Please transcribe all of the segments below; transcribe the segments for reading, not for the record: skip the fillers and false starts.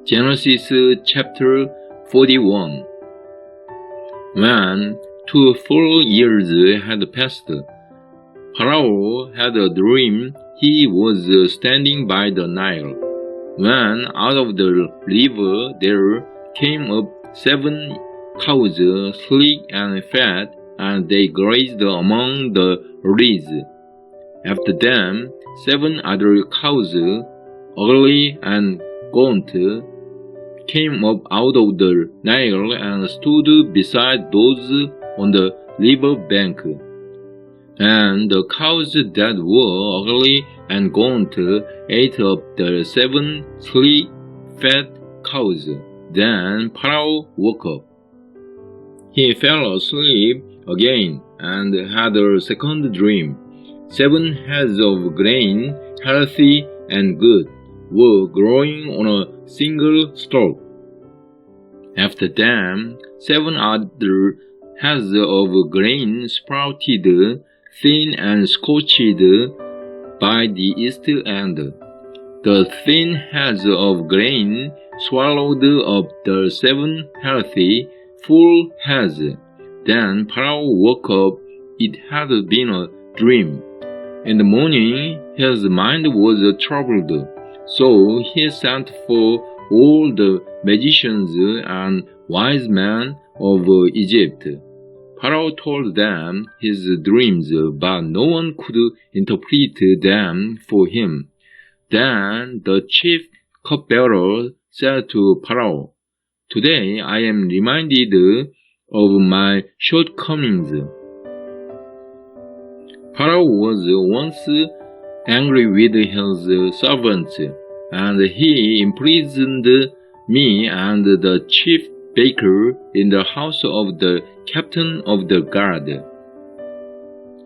Genesis chapter 41. When 2 full years had passed, Pharaoh had a dream. He was standing by the Nile, when out of the river there came up 7 cows, sleek and fat, and they grazed among the reeds. After them, 7 other cows, ugly and gaunt, came up out of the Nile and stood beside those on the river bank. And the cows that were ugly and gaunt ate up the 7 sleek, fat cows. Then Pharaoh woke up. He fell asleep again and had a second dream. 7 heads of grain, healthy and good, were growing on a single stalk. After them, 7 other heads of grain sprouted, thin and scorched by the east end. The thin heads of grain swallowed up the 7 healthy, full heads. Then Pharaoh woke up. It had been a dream. In the morning, his mind was troubled. So he sent for all the magicians and wise men of Egypt. Pharaoh told them his dreams, but no one could interpret them for him. Then the chief cupbearer said to Pharaoh, "Today I am reminded of my shortcomings." Pharaoh was once angry with his servants, and he imprisoned me and the chief baker in the house of the captain of the guard.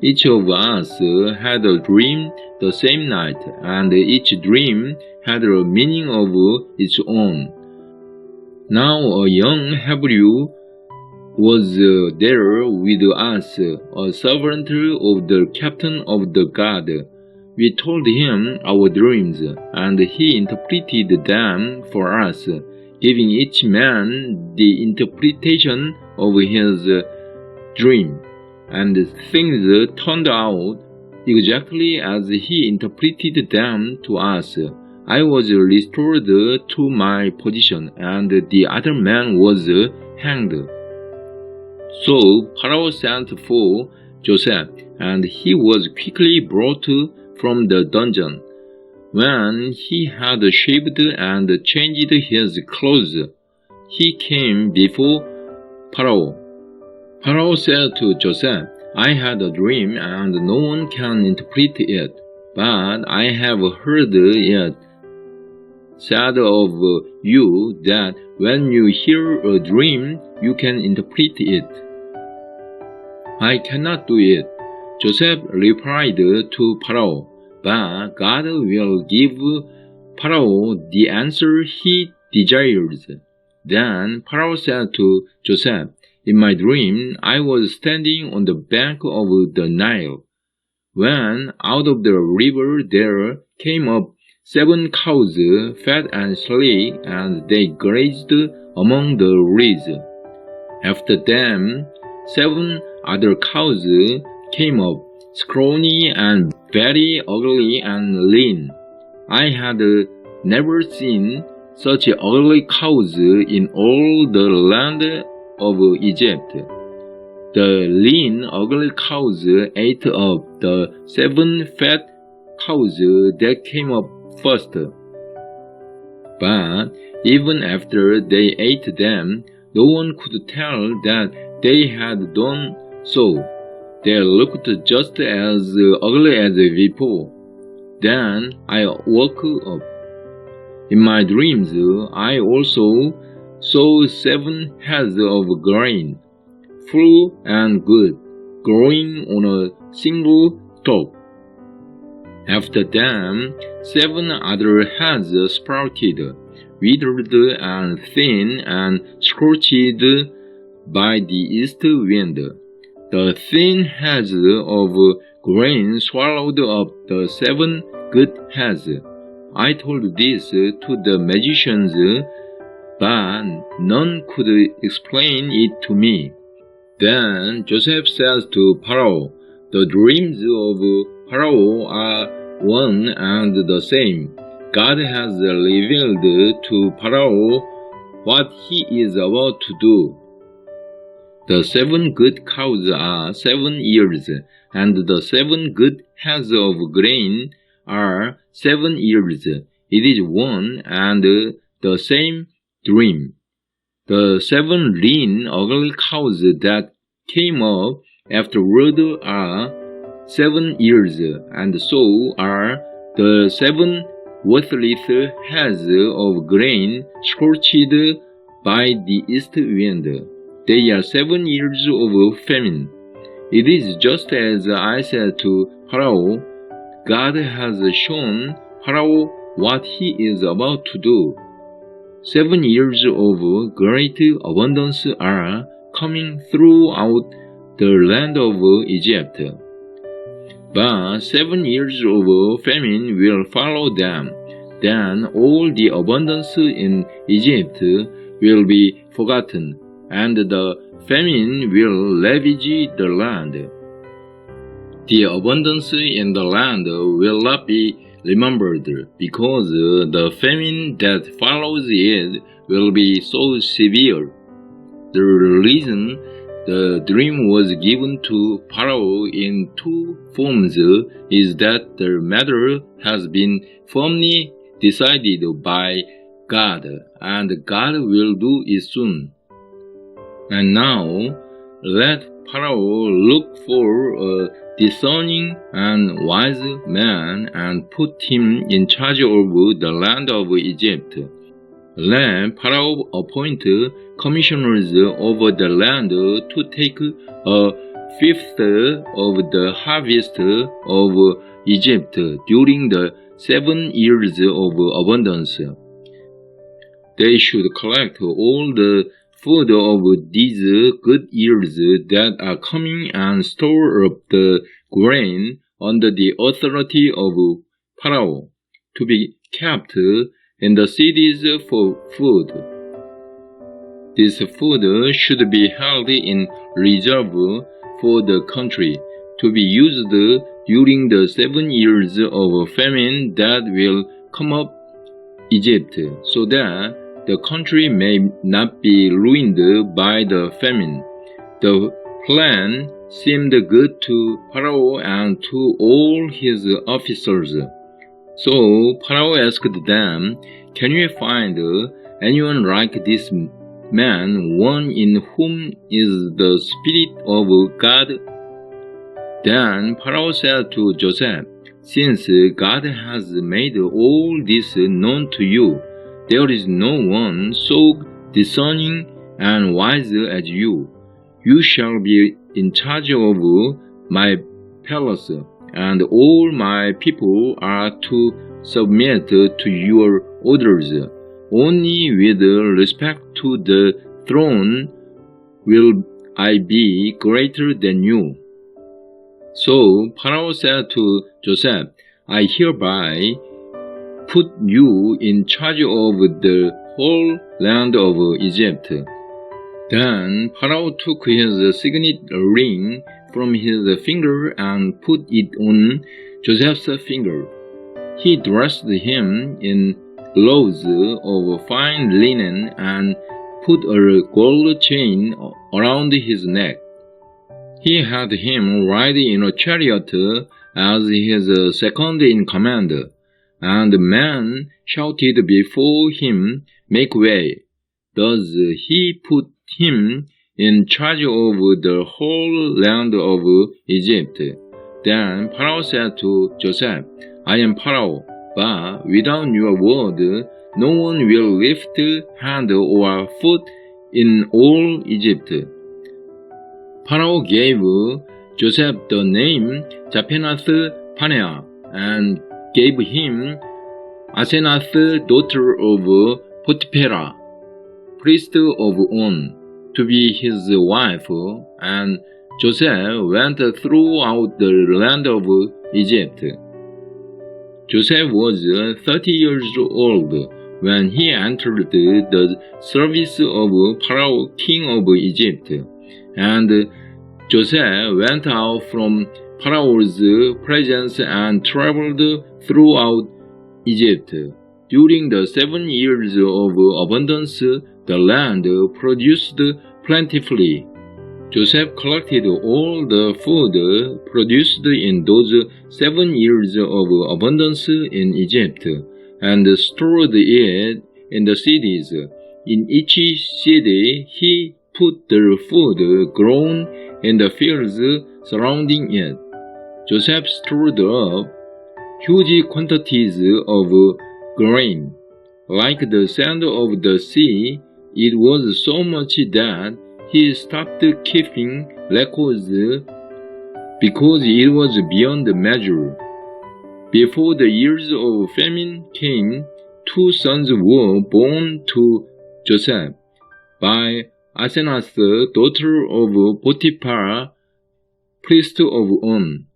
Each of us had a dream the same night, and each dream had a meaning of its own. Now a young Hebrew was there with us, a servant of the captain of the guard. We told him our dreams, and he interpreted them for us, giving each man the interpretation of his dream. And things turned out exactly as he interpreted them to us. I was restored to my position, and the other man was hanged. So Pharaoh sent for Joseph, and he was quickly brought from the dungeon. When he had shaved and changed his clothes, he came before Pharaoh. Pharaoh said to Joseph, "I had a dream, and no one can interpret it, but I have heard it said of you that when you hear a dream, you can interpret it." "I cannot do it," Joseph replied to Pharaoh, "but God will give Pharaoh the answer he desires." Then Pharaoh said to Joseph, "In my dream, I was standing on the bank of the Nile, when out of the river there came up 7 cows, fat and sleek, and they grazed among the reeds. After them, 7 other cows came up, scrawny and very ugly and lean. I had never seen such ugly cows in all the land of Egypt. The lean, ugly cows ate up the 7 fat cows that came up first. But even after they ate them, no one could tell that they had done so. They looked just as ugly as before. Then I woke up. In my dreams, I also saw 7 heads of grain, full and good, growing on a single stalk. After them, 7 other heads sprouted, withered and thin and scorched by the east wind. The thin heads of grain swallowed up the 7 good heads. I told this to the magicians but none could explain it to me. Then Joseph says to Pharaoh, "The dreams of Pharaoh are one and the same. God has revealed to Pharaoh what he is about to do. The 7 good cows are 7 years, and the 7 good heads of grain are 7 years. It is one and the same dream. The 7 lean, ugly cows that came up afterward are 7 years, and so are the 7 worthless heads of grain scorched by the east wind. They are 7 years of famine. It is just as I said to Pharaoh. God has shown Pharaoh what he is about to do. 7 years of great abundance are coming throughout the land of Egypt. But 7 years of famine will follow them. Then all the abundance in Egypt will be forgotten, and the famine will ravage the land. The abundance in the land will not be remembered, because the famine that follows it will be so severe. The reason the dream was given to Pharaoh in 2 forms is that the matter has been firmly decided by God, and God will do it soon. And now, let Pharaoh look for a discerning and wise man and put him in charge of the land of Egypt. Let Pharaoh appoint commissioners over the land to take 1/5 of the harvest of Egypt during the 7 years of abundance. They should collect all the food of these good years that are coming and store up the grain under the authority of Pharaoh, to be kept in the cities for food. This food should be held in reserve for the country, to be used during the 7 years of famine that will come up Egypt, so that the country may not be ruined by the famine. The plan seemed good to Pharaoh and to all his officers. So Pharaoh asked them, "Can you find anyone like this man, one in whom is the Spirit of God?" Then Pharaoh said to Joseph, "Since God has made all this known to you, there is no one so discerning and wise as you. You shall be in charge of my palace, and all my people are to submit to your orders. Only with respect to the throne will I be greater than you." So Pharaoh said to Joseph, "I hereby put you in charge of the whole land of Egypt." Then Pharaoh took his signet ring from his finger and put it on Joseph's finger. He dressed him in clothes of fine linen and put a gold chain around his neck. He had him ride in a chariot as his second in command, and the men shouted before him, "Make way!" Thus he put him in charge of the whole land of Egypt. Then Pharaoh said to Joseph, "I am Pharaoh, but without your word, no one will lift hand or foot in all Egypt." Pharaoh gave Joseph the name Zaphenath-Paneah and gave him Asenath, daughter of Potiphera, priest of On, to be his wife, and Joseph went throughout the land of Egypt. Joseph was 30 years old when he entered the service of Pharaoh, king of Egypt. And Joseph went out from Pharaoh's presence and traveled throughout Egypt. During the 7 years of abundance, the land produced plentifully. Joseph collected all the food produced in those 7 years of abundance in Egypt, and stored it in the cities. In each city he put the food grown in the fields surrounding it. Joseph stored up huge quantities of grain. Like the sand of the sea, it was so much that he stopped keeping records because it was beyond measure. Before the years of famine came, 2 sons were born to Joseph by Asenath, daughter of Potiphar, priest of On.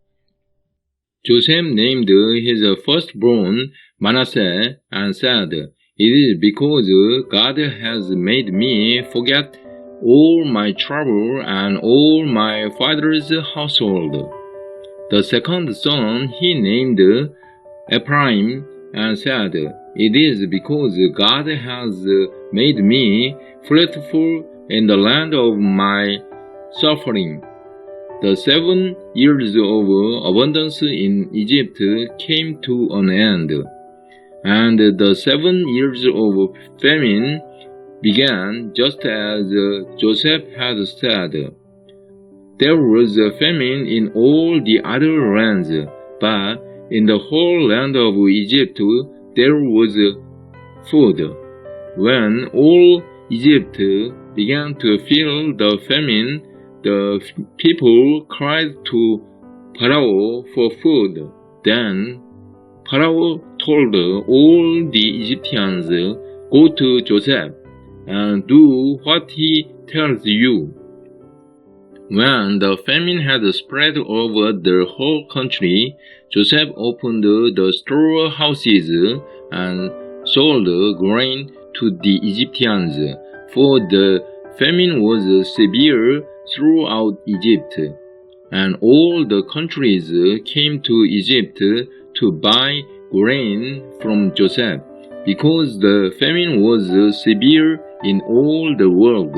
Joseph named his firstborn Manasseh and said, "It is because God has made me forget all my trouble and all my father's household." The second son he named Ephraim and said, "It is because God has made me fruitful in the land of my suffering." The 7 years of abundance in Egypt came to an end, and the 7 years of famine began just as Joseph had said. There was a famine in all the other lands, but in the whole land of Egypt there was food. When all Egypt began to feel the famine, the people cried to Pharaoh for food. Then Pharaoh told all the Egyptians, "Go to Joseph and do what he tells you." When the famine had spread over the whole country, Joseph opened the storehouses and sold grain to the Egyptians, for the famine was severe throughout Egypt, and all the countries came to Egypt to buy grain from Joseph, because the famine was severe in all the world.